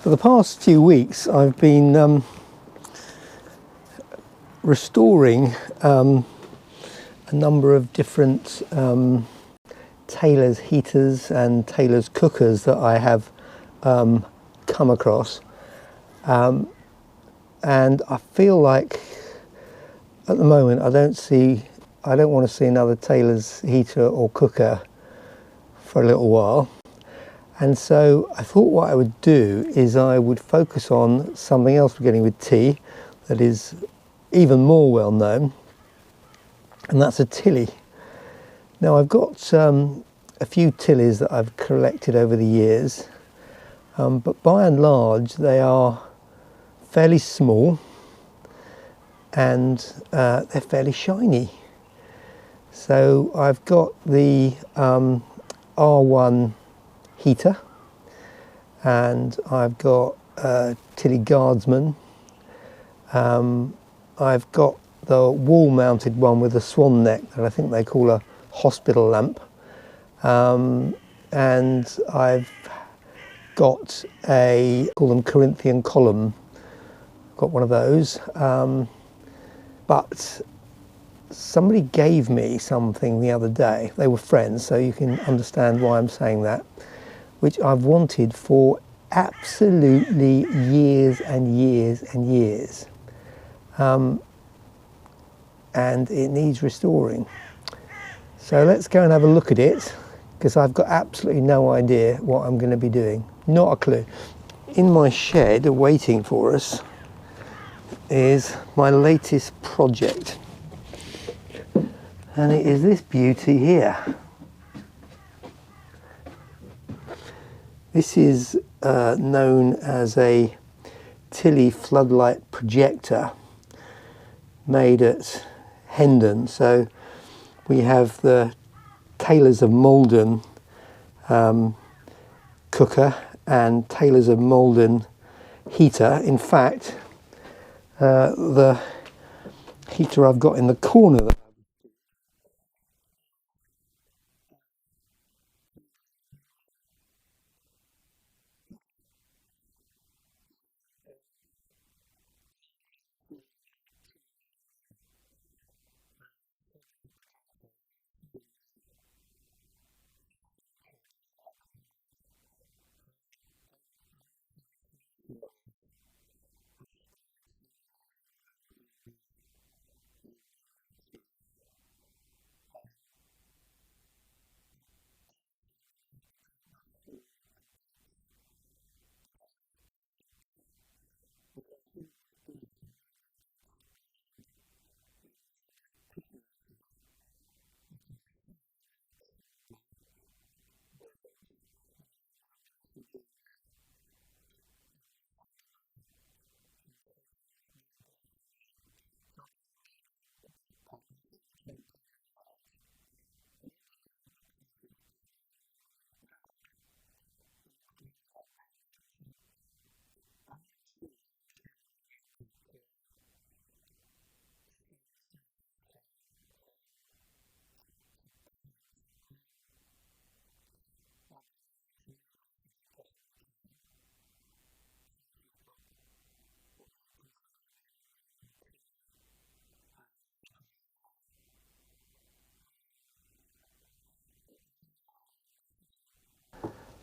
For the past few weeks I've been restoring a number of different tailor's heaters and tailor's cookers that I have come across, and I feel like at the moment I don't want to see another tailor's heater or cooker for a little while. And so I thought what I would do is I would focus on something else we're getting with tea that is even more well known, and that's a Tilley. Now I've got a few Tilleys that I've collected over the years, but by and large they are fairly small and they're fairly shiny. So I've got the R1 heater, and I've got Tilley Guardsman. I've got the wall mounted one with a swan neck that I think they call a hospital lamp, and I've got call them Corinthian column, got one of those, but somebody gave me something the other day. They were friends, so you can understand why I'm saying that, which I've wanted for absolutely years and years and years, and it needs restoring. So let's go and have a look at it, because I've got absolutely no idea what I'm going to be doing, not a clue. In my shed waiting for us is my latest project, and it is this beauty here. This is known as a Tilley Floodlight projector made at Hendon. So we have the Tailors of Malden cooker and Tailors of Malden heater. In fact, the heater I've got in the corner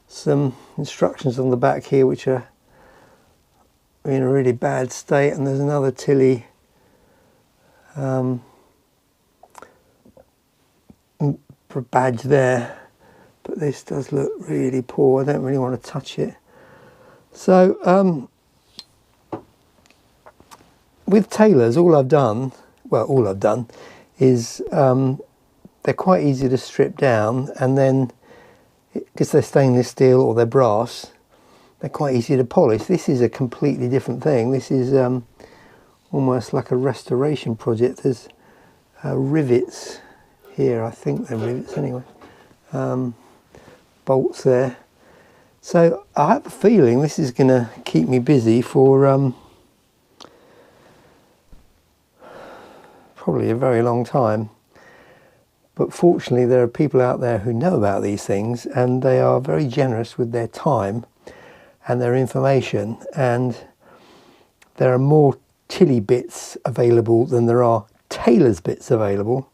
some instructions on the back here which are in a really bad state, and there's another Tilley badge there, but this does look really poor. I don't really want to touch it. So with tailors, all I've done is they're quite easy to strip down, and then because they're stainless steel or they're brass, they're quite easy to polish. This is a completely different thing. This is almost like a restoration project. There's rivets here, I think they're rivets anyway, bolts there. So I have a feeling this is going to keep me busy for probably a very long time. But fortunately there are people out there who know about these things, and they are very generous with their time, and their information, and there are more Tilley bits available than there are tailor's bits available.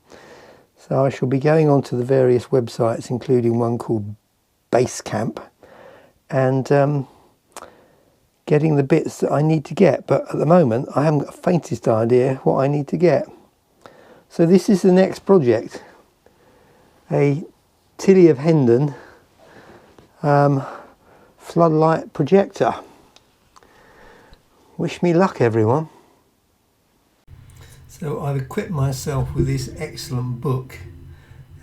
So I shall be going on to the various websites, including one called Basecamp, and getting the bits that I need to get. But at the moment I haven't got the faintest idea what I need to get. So this is the next project, a Tilley of Hendon floodlight projector. Wish me luck, everyone. So I've equipped myself with this excellent book,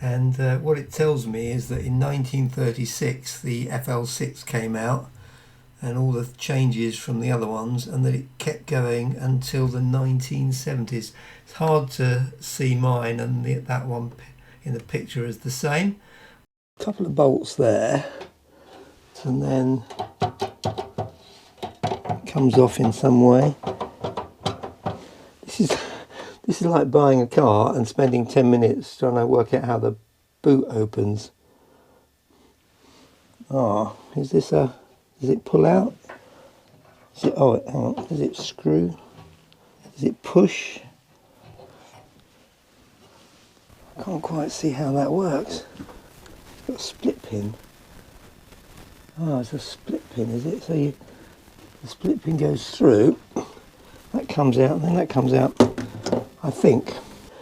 and what it tells me is that in 1936 the FL6 came out and all the changes from the other ones, and that it kept going until the 1970s. It's hard to see mine and that one in the picture is the same. A couple of bolts there, and then it comes off in some way. This is like buying a car and spending 10 minutes trying to work out how the boot opens. Oh, is this a... does it pull out? Is it... oh, hang on. Does it screw? Does it push? I can't quite see how that works. It's got a split pin. Oh, it's a split pin, is it? So the split pin goes through, that comes out, and then that comes out, I think.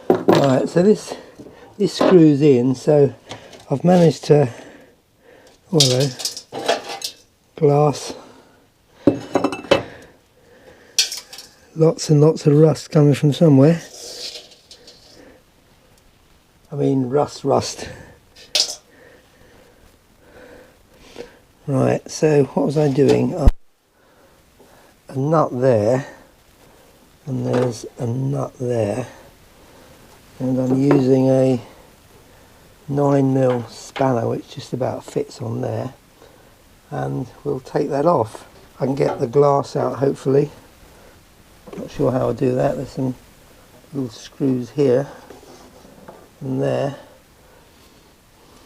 Right, so this screws in, so I've managed to... oh, hello. Glass. Lots and lots of rust coming from somewhere. I mean rust. Right, so what was I doing? A nut there, and there's a nut there, and I'm using a 9mm spanner which just about fits on there, and we'll take that off. I can get the glass out hopefully. Not sure how I'll do that. There's some little screws here and there,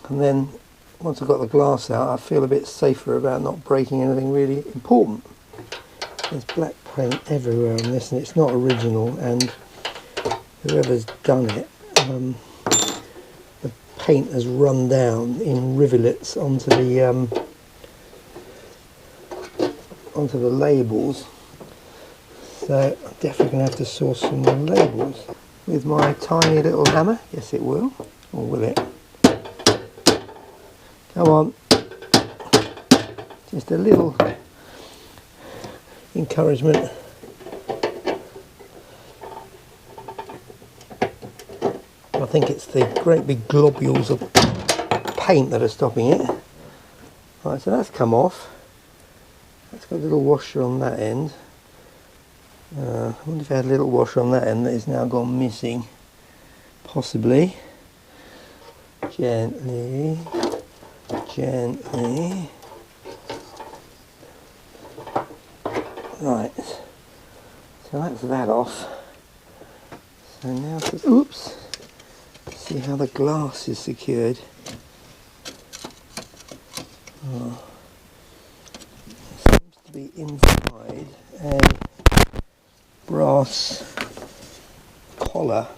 and then once I've got the glass out I feel a bit safer about not breaking anything really important. There's black paint everywhere on this, and it's not original, and whoever's done it, the paint has run down in rivulets onto the labels, so I'm definitely going to have to source some more labels with my tiny little hammer. Yes it will, or will it? Come on, just a little encouragement. I think it's the great big globules of paint that are stopping it. Right, so that's come off. That's got a little washer on that end. I wonder if I had a little washer on that end that is now gone missing. Possibly. Gently. Right, so that's that off. So now, oops, see how the glass is secured. Oh. Seems to be inside a brass collar,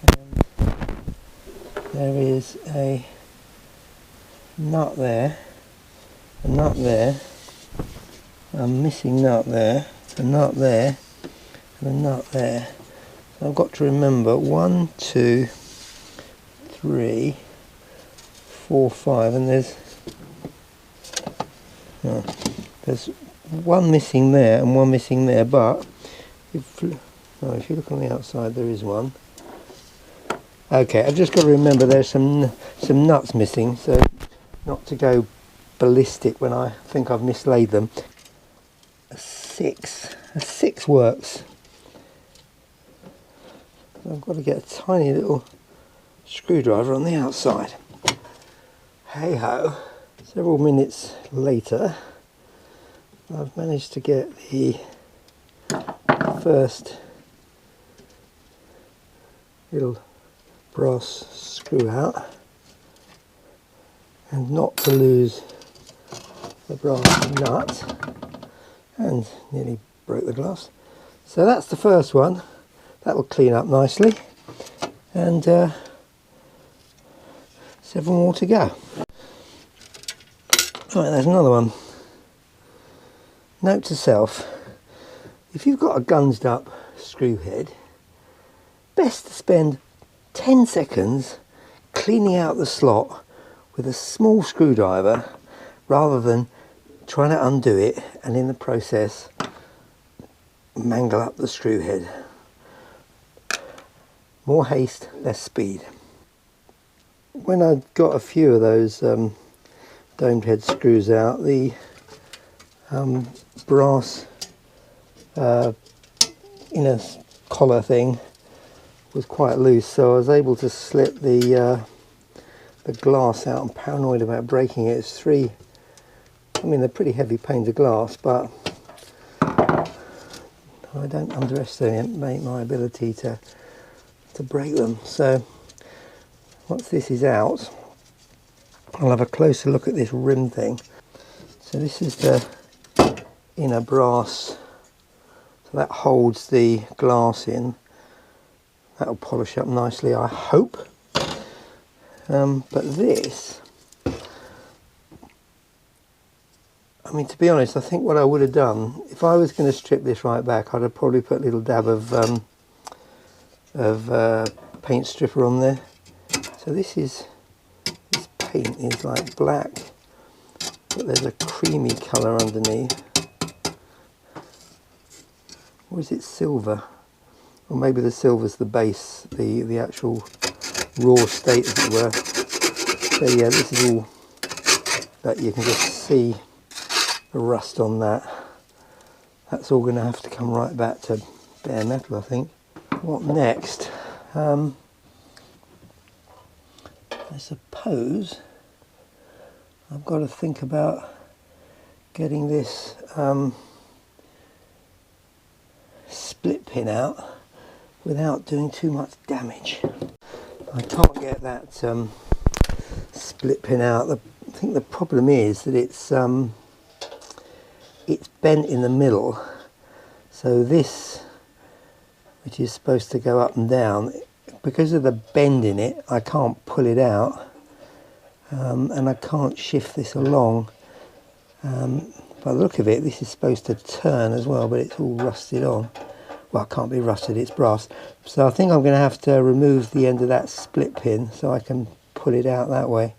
and there is a nut there, a nut there, a missing nut there, a nut there, and a nut there. So I've got to remember 1, 2, 3, 4, 5, and there's one missing there and one missing there, but if you look on the outside there is one. Okay, I've just got to remember there's some nuts missing, so not to go ballistic when I think I've mislaid them. A 6 works. I've got to get a tiny little screwdriver on the outside. Hey ho. Several minutes later, I've managed to get the first little brass screw out, and not to lose the brass nut and nearly broke the glass. So that's the first one. That will clean up nicely, and several more to go. Right, there's another one. Note to self, if you've got a gunged up screw head, best to spend 10 seconds cleaning out the slot with a small screwdriver rather than trying to undo it and in the process mangle up the screw head. More haste, less speed. When I got a few of those domed head screws out, the brass inner collar thing was quite loose, so I was able to slip the glass out. I'm paranoid about breaking it. It's three, I mean they're pretty heavy panes of glass, but I don't underestimate my ability to break them. So once this is out, I'll have a closer look at this rim thing. So this is the inner brass, so that holds the glass in. That'll polish up nicely, I hope. But this, I mean, to be honest, I think what I would have done, if I was going to strip this right back, I'd have probably put a little dab of paint stripper on there. So this paint is like black, but there's a creamy colour underneath. Or is it silver? Or maybe the silver's the base, the actual raw state, as it were. So yeah, this is all that you can just see the rust on that. That's all going to have to come right back to bare metal, I think. What next? I suppose I've got to think about getting this split pin out without doing too much damage. I can't get that split pin out. I think the problem is that it's bent in the middle, so this, which is supposed to go up and down, because of the bend in it, I can't pull it out, and I can't shift this along. By the look of it, this is supposed to turn as well, but it's all rusted on. Well, it can't be rusted, it's brass. So I think I'm going to have to remove the end of that split pin so I can pull it out that way.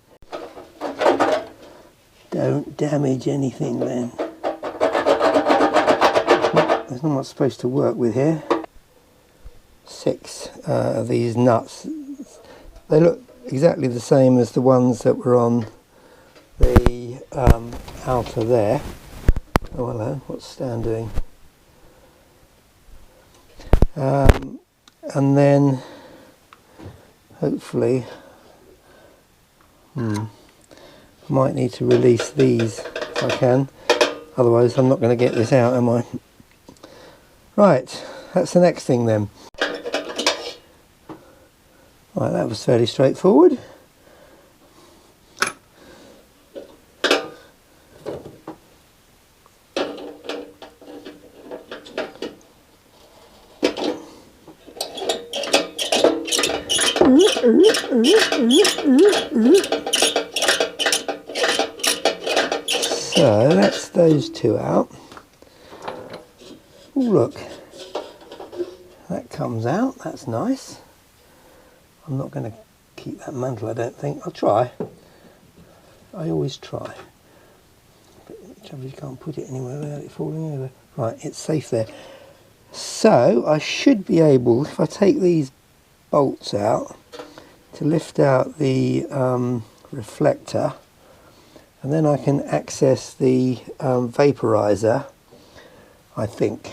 Don't damage anything then. There's not much supposed to work with here. 6 of these nuts. They look exactly the same as the ones that were on the outer there. Oh hello, what's Stan doing? And then hopefully I might need to release these if I can, otherwise I'm not going to get this out, am I? Right, that's the next thing then. Right, that was fairly straightforward. So that's those two out. Ooh, look, that comes out, that's nice. I'm not going to keep that mantle, I don't think. I'll try. I always try. But the trouble is you can't put it anywhere without it falling over. Right, it's safe there. So I should be able, if I take these bolts out, to lift out the reflector, and then I can access the vaporizer, I think.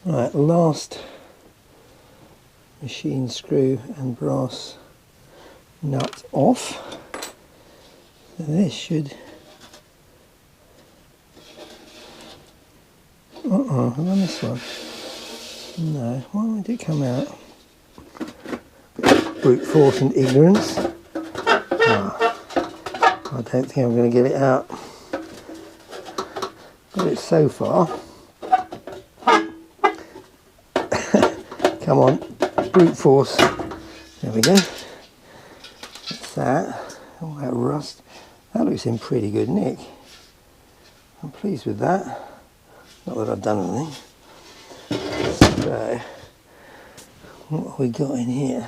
Right, last machine screw and brass nut off. So this should... have I missed one? No, why would it come out? Brute force and ignorance. I I don't think I'm going to get it out. Got it so far. Come on, brute force. There we go. That's that. All that rust. That looks in pretty good nick. I'm pleased with that. Not that I've done anything. So, what have we got in here?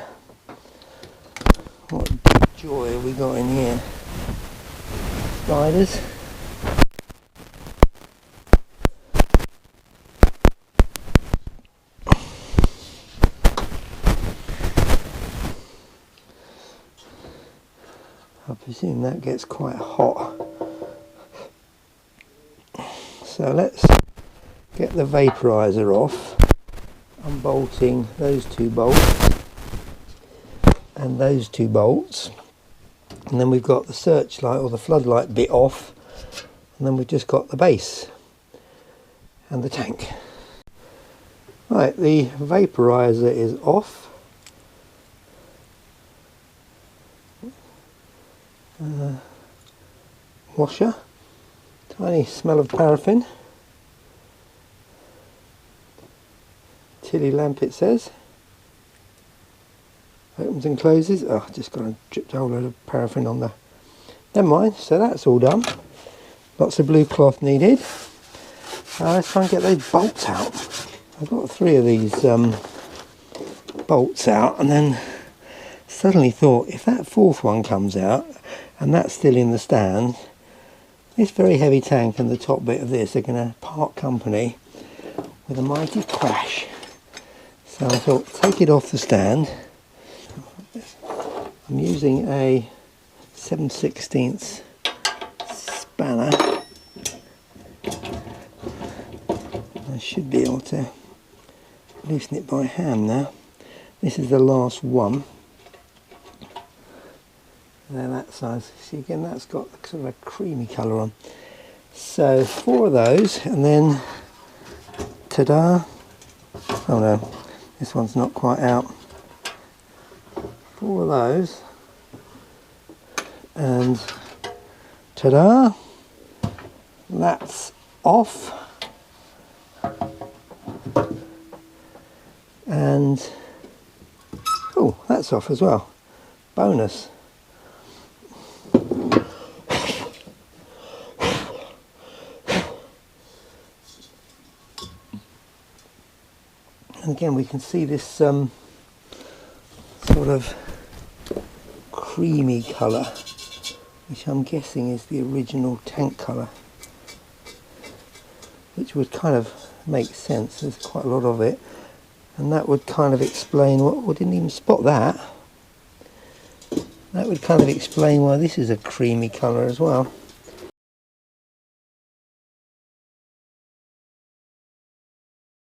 What joy have we got in here? Spiders. I presume that gets quite hot. So let's get the vaporizer off, unbolting those two bolts and those two bolts, and then we've got the searchlight or the floodlight bit off, and then we've just got the base and the tank. Right, the vaporizer is off. Washer, tiny smell of paraffin. Tilley lamp, it says. Opens and closes. Oh, just got a dripped a whole load of paraffin on there. Never mind, so that's all done. Lots of blue cloth needed. Let's try and get those bolts out. I've got 3 of these bolts out, and then suddenly thought, if that 4th one comes out and that's still in the stand, this very heavy tank and the top bit of this are going to part company with a mighty crash. So I thought, take it off the stand. I'm using a 7/16 spanner. I should be able to loosen it by hand now. This is the last one. They're that size. See, again, that's got sort of a creamy colour on. So 4 of those, and then ta-da! Oh no, this one's not quite out. 4 of those, and ta-da! That's off, and oh, that's off as well. Bonus. And again, we can see this sort of creamy colour, which I'm guessing is the original tank colour, which would kind of make sense. There's quite a lot of it, and that would kind of explain what, we didn't even spot that. That would kind of explain why this is a creamy colour as well.